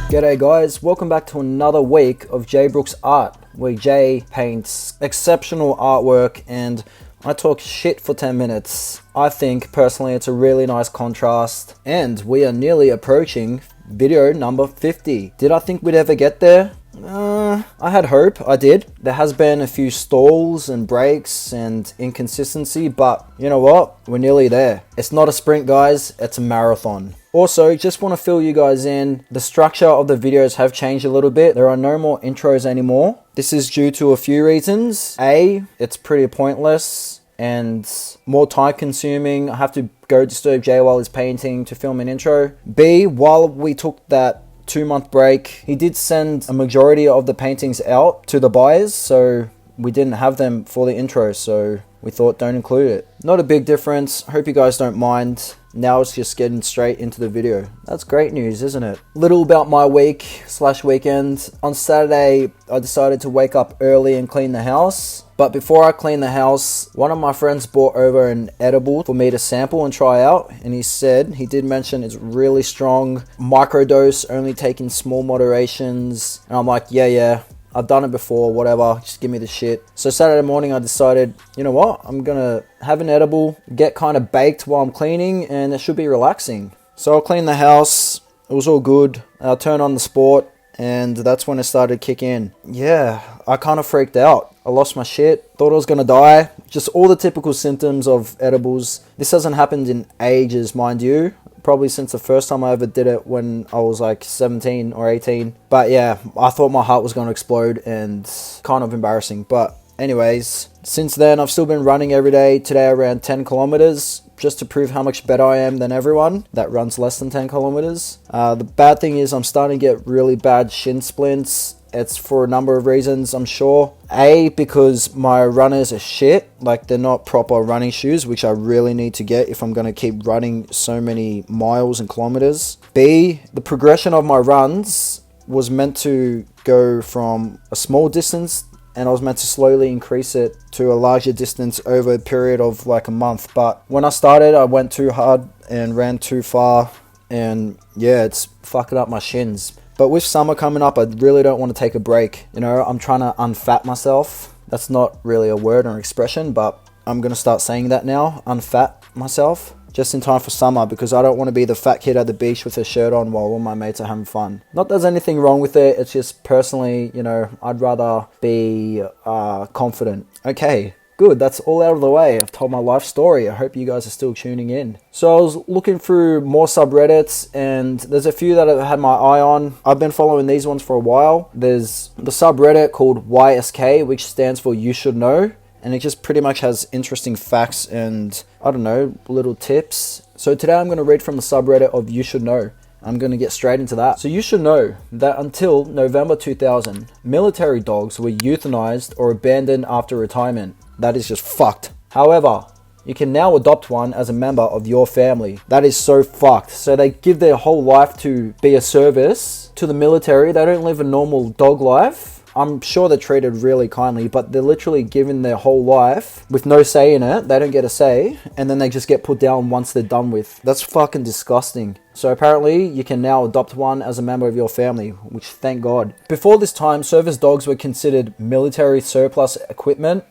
G'day guys, welcome back to another week of Jay Brooks Art, where Jay paints exceptional artwork and I talk shit for 10 minutes. I think personally it's a really nice contrast, and we are nearly approaching video number 50. Did I think we'd ever get there? I had hope, I did. There has been a few stalls and breaks and inconsistency, but you know what? We're nearly there. It's not a sprint, guys, it's a marathon. Also, just want to fill you guys in, the structure of the videos have changed a little bit. There are no more intros anymore. This is due to a few reasons. A, it's pretty pointless and more time consuming. I have to go disturb Jay while he's painting to film an intro. B, while we took that 2-month break, he did send a majority of the paintings out to the buyers, so we didn't have them for the intro, so we thought don't include it. Not a big difference. Hope you guys don't mind. Now it's just getting straight into the video. That's great news, isn't it? Little about my week/weekend. On Saturday, I decided to wake up early and clean the house. But before I cleaned the house, one of my friends brought over an edible for me to sample and try out. And he did mention it's really strong, microdose, only taking small moderations. And I'm like, yeah. I've done it before, whatever, just give me the shit. So Saturday morning I decided, you know what, I'm gonna have an edible, get kind of baked while I'm cleaning, and it should be relaxing. So I'll clean the house, it was all good. I'll turn on the sport, and that's when it started to kick in. Yeah, I kind of freaked out. I lost my shit, thought I was gonna die. Just all the typical symptoms of edibles. This hasn't happened in ages, mind you. Probably since the first time I ever did it when I was like 17 or 18. But yeah, I thought my heart was going to explode and kind of embarrassing. But anyways, since then I've still been running every day. Today I ran 10 kilometers just to prove how much better I am than everyone that runs less than 10 kilometers. The bad thing is I'm starting to get really bad shin splints. It's for a number of reasons, I'm sure. A, because my runners are shit. Like, they're not proper running shoes, which I really need to get if I'm going to keep running so many miles and kilometers. B, the progression of my runs was meant to go from a small distance, and I was meant to slowly increase it to a larger distance over a period of like a month. But when I started, I went too hard and ran too far. And yeah, it's fucking up my shins. But with summer coming up, I really don't want to take a break. You know, I'm trying to unfat myself. That's not really a word or expression, but I'm going to start saying that now. Unfat myself. Just in time for summer, because I don't want to be the fat kid at the beach with a shirt on while all my mates are having fun. Not that there's anything wrong with it. It's just personally, you know, I'd rather be confident. Okay. Good, that's all out of the way. I've told my life story. I hope you guys are still tuning in. So I was looking through more subreddits, and there's a few that I've had my eye on. I've been following these ones for a while. There's the subreddit called YSK, which stands for You Should Know. And it just pretty much has interesting facts and, I don't know, little tips. So today I'm going to read from the subreddit of You Should Know. I'm going to get straight into that. So you should know that until November 2000, military dogs were euthanized or abandoned after retirement. That is just fucked. However, you can now adopt one as a member of your family. That is so fucked. So they give their whole life to be a service to the military. They don't live a normal dog life. I'm sure they're treated really kindly, but they're literally given their whole life with no say in it. They don't get a say, and then they just get put down once they're done with. That's fucking disgusting. So apparently, you can now adopt one as a member of your family, which thank God. Before this time, service dogs were considered military surplus equipment.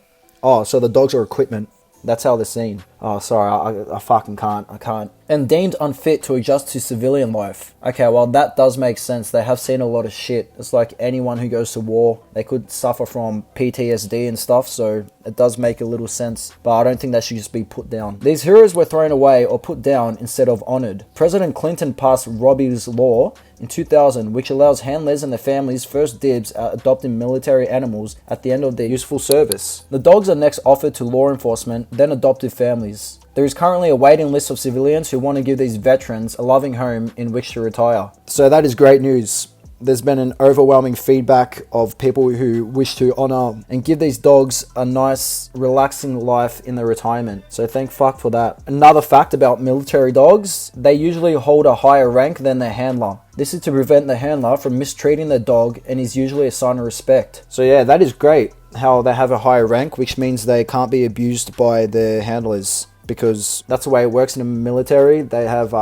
Oh, so the dogs are equipment. That's how they're seen. Oh, sorry, I fucking can't. I can't. And deemed unfit to adjust to civilian life. Okay, well, that does make sense. They have seen a lot of shit. It's like anyone who goes to war, they could suffer from PTSD and stuff, so it does make a little sense. But I don't think that should just be put down. These heroes were thrown away or put down instead of honored. President Clinton passed Robbie's Law in 2000, which allows handlers and their families first dibs at adopting military animals at the end of their useful service. The dogs are next offered to law enforcement, then adoptive families. There is currently a waiting list of civilians who want to give these veterans a loving home in which to retire. So that is great news. There's been an overwhelming feedback of people who wish to honor and give these dogs a nice, relaxing life in their retirement. So thank fuck for that. Another fact about military dogs, they usually hold a higher rank than their handler. This is to prevent the handler from mistreating their dog and is usually a sign of respect. So yeah, that is great how they have a higher rank, which means they can't be abused by their handlers. because that's the way it works in the military. They have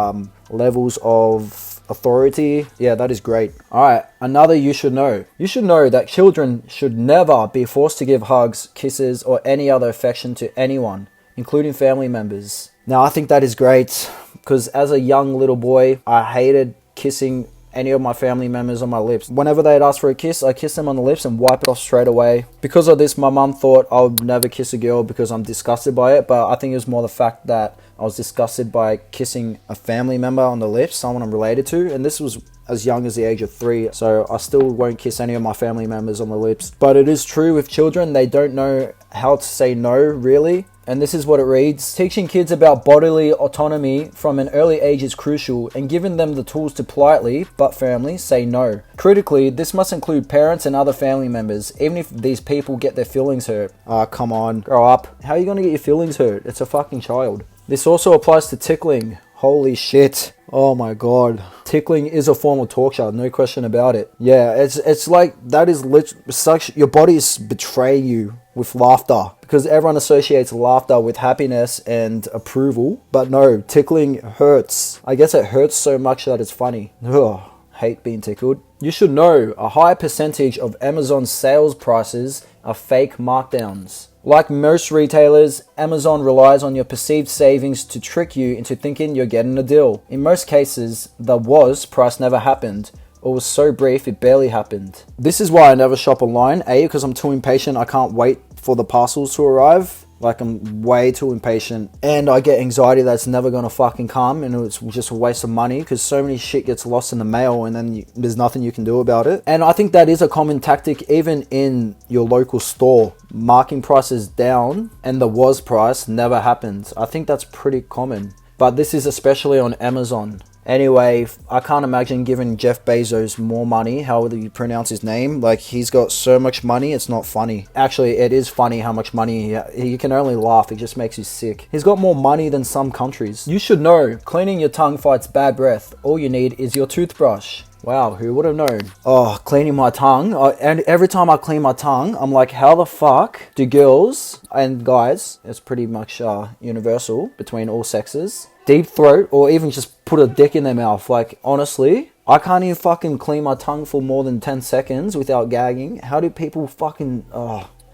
levels of authority. Yeah, that is great. All right, another you should know. You should know that children should never be forced to give hugs, kisses, or any other affection to anyone, including family members. Now, I think that is great because as a young little boy, I hated kissing any of my family members on my lips. Whenever they'd ask for a kiss, I kiss them on the lips and wipe it off straight away. Because of this, my mum thought I would never kiss a girl because I'm disgusted by it, but I think it was more the fact that I was disgusted by kissing a family member on the lips, someone I'm related to, and this was as young as the age of 3, so I still won't kiss any of my family members on the lips. But it is true with children, they don't know how to say no, really. And this is what it reads. Teaching kids about bodily autonomy from an early age is crucial, and giving them the tools to politely, but firmly, say no. Critically, this must include parents and other family members, even if these people get their feelings hurt. Come on, grow up. How are you going to get your feelings hurt? It's a fucking child. This also applies to tickling. Holy shit. Oh my god. Tickling is a form of torture, no question about it. Yeah, it's like that is such, your body is betraying you with laughter, because everyone associates laughter with happiness and approval. But no, tickling hurts. I guess it hurts so much that it's funny. Ugh, hate being tickled. You should know a high percentage of Amazon's sales prices are fake markdowns. Like most retailers, Amazon relies on your perceived savings to trick you into thinking you're getting a deal. In most cases, the was price never happened, or was so brief it barely happened. This is why I never shop online. A, because I'm too impatient, I can't wait for the parcels to arrive. Like, I'm way too impatient, and I get anxiety that it's never gonna fucking come, and it's just a waste of money because so many shit gets lost in the mail and then there's nothing you can do about it. And I think that is a common tactic even in your local store. Marking prices down and the was price never happens. I think that's pretty common, but this is especially on Amazon. Anyway, I can't imagine giving Jeff Bezos more money. How would you pronounce his name? Like, he's got so much money, it's not funny. Actually, it is funny how much money he can only laugh. It just makes you sick. He's got more money than some countries. You should know, cleaning your tongue fights bad breath. All you need is your toothbrush. Wow, who would have known? Oh, cleaning my tongue. And every time I clean my tongue, I'm like, how the fuck do girls and guys, it's pretty much universal between all sexes, deep throat or even just put a dick in their mouth? Like, honestly, I can't even fucking clean my tongue for more than 10 seconds without gagging. How do people fucking...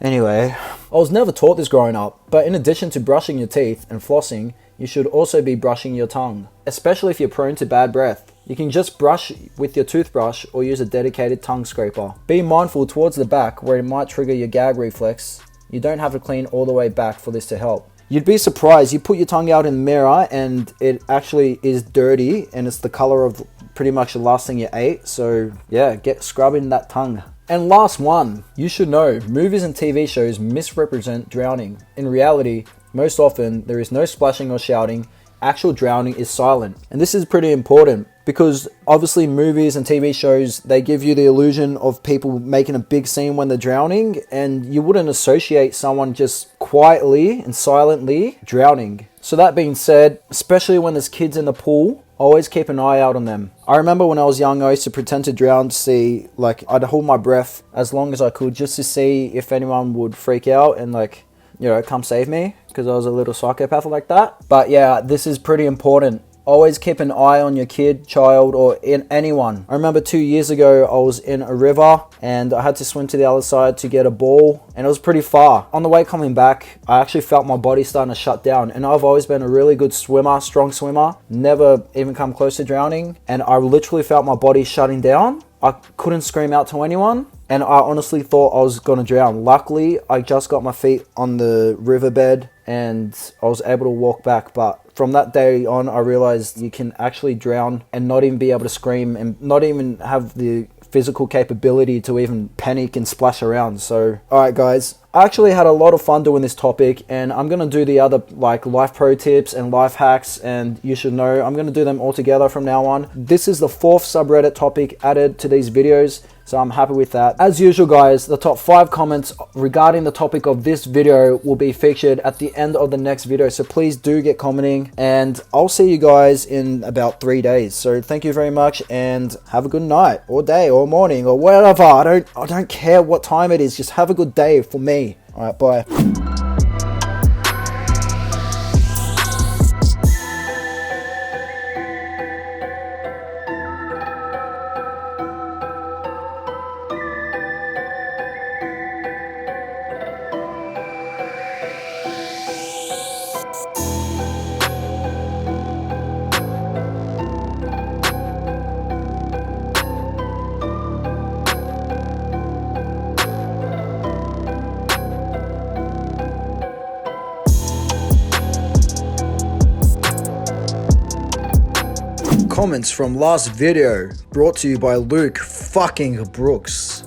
Anyway, I was never taught this growing up, but in addition to brushing your teeth and flossing, you should also be brushing your tongue, especially if you're prone to bad breath. You can just brush with your toothbrush or use a dedicated tongue scraper. Be mindful towards the back where it might trigger your gag reflex. You don't have to clean all the way back for this to help. You'd be surprised, you put your tongue out in the mirror and it actually is dirty and it's the color of pretty much the last thing you ate. So yeah, get scrubbing that tongue. And last one, you should know, movies and TV shows misrepresent drowning. In reality, most often there is no splashing or shouting. Actual drowning is silent. And this is pretty important because obviously movies and TV shows, they give you the illusion of people making a big scene when they're drowning, and you wouldn't associate someone just quietly and silently drowning. So that being said, especially when there's kids in the pool, always keep an eye out on them. I remember when I was young, I used to pretend to drown to see, like, I'd hold my breath as long as I could just to see if anyone would freak out and, like, you know, come save me, because I was a little psychopath like that. But yeah, this is pretty important. Always keep an eye on your kid, child, or in anyone. I remember 2 years ago, I was in a river and I had to swim to the other side to get a ball, and it was pretty far. On the way coming back, I actually felt my body starting to shut down, and I've always been a really good swimmer, strong swimmer, never even come close to drowning, and I literally felt my body shutting down. I couldn't scream out to anyone, and I honestly thought I was gonna drown. Luckily, I just got my feet on the riverbed and I was able to walk back. But from that day on, I realized you can actually drown and not even be able to scream and not even have the physical capability to even panic and splash around. So, alright guys, I actually had a lot of fun doing this topic, and I'm going to do the other like life pro tips and life hacks, and you should know, I'm going to do them all together from now on. This is the 4th subreddit topic added to these videos, so I'm happy with that. As usual guys, the top 5 comments regarding the topic of this video will be featured at the end of the next video, so please do get commenting, and I'll see you guys in about 3 days. So thank you very much, and have a good night or day or morning or whatever. I don't care what time it is, just have a good day for me. All right, bye. comments from last video, brought to you by Luke fucking Brooks.